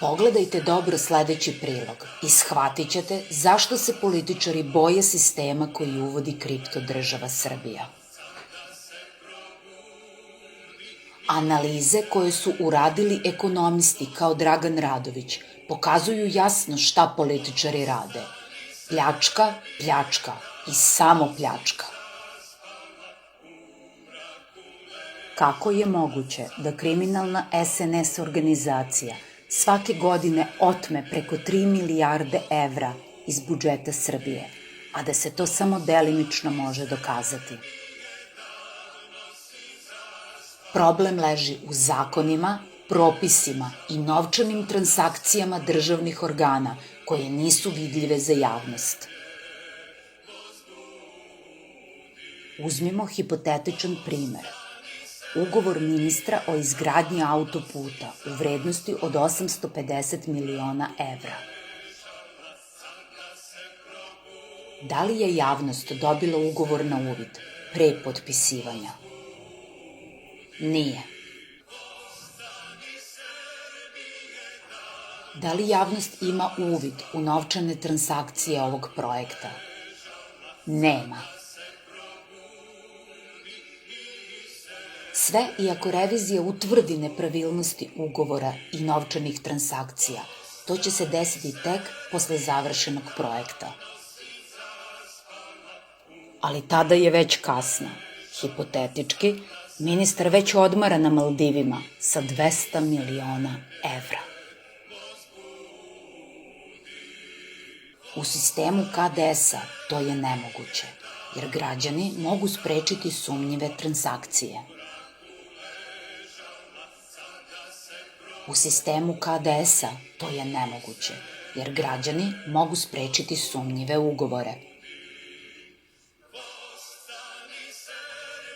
Pogledajte dobro sledeći prilog i shvatit ćete zašto se političari boje sistema koji uvodi kripto država Srbija. Analize koje su uradili ekonomisti kao Dragan Radović pokazuju jasno šta političari rade. Pljačka, pljačka i samo pljačka. Kako je moguće da kriminalna SNS organizacija svake godine otme preko 3 milijarde evra iz budžeta Srbije, a da se to samo delimično može dokazati? Problem leži u zakonima, propisima i novčanim transakcijama državnih organa koje nisu vidljive za javnost. Uzmimo hipotetičan primer. Ugovor ministra o izgradnji autoputa u vrednosti od 850 miliona evra. Da li je javnost dobila ugovor na uvid pre potpisivanja? Nije. Da li javnost ima uvid u novčane transakcije ovog projekta? Nema. Sve iako revizija utvrdi nepravilnosti ugovora i novčanih transakcija, to će se desiti tek posle završenog projekta. Ali tada je već kasno. Hipotetički, ministar već odmara na Maldivima sa 200 miliona evra. U sistemu KDS-a to je nemoguće, jer građani mogu sprečiti sumnjive transakcije. U sistemu KDS-a to je nemoguće, jer građani mogu sprečiti sumnjive ugovore.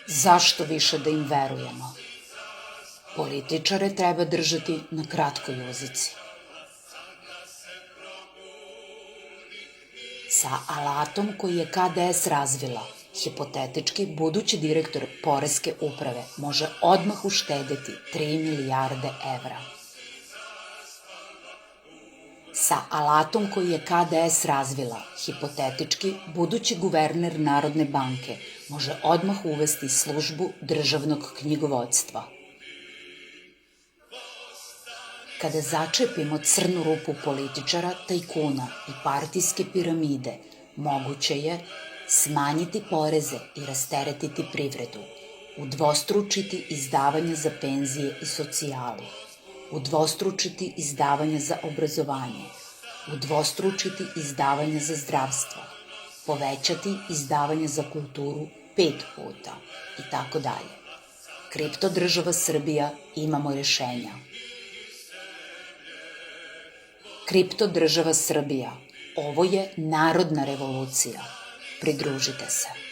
Zašto više da im verujemo? Političare treba držati na kratkoj uzici. Sa alatom koji je KDS razvila, hipotetički budući direktor Poreske uprave može odmah uštedeti 3 milijarde evra. Sa alatom koji je KDS razvila, hipotetički budući guverner Narodne banke može odmah uvesti službu državnog knjigovodstva. Kada začepimo crnu rupu političara, tajkuna i partijske piramide, moguće je smanjiti poreze i rasteretiti privredu, udvostručiti izdavanja za penzije i socijalu, udvostručiti izdavanja za obrazovanje, udvostručiti izdavanja za zdravstvo, povećati izdavanja za kulturu 5 puta i tako dalje. Kripto država Srbija, imamo rešenja. Kripto država Srbija, ovo je narodna revolucija. Pridružite se.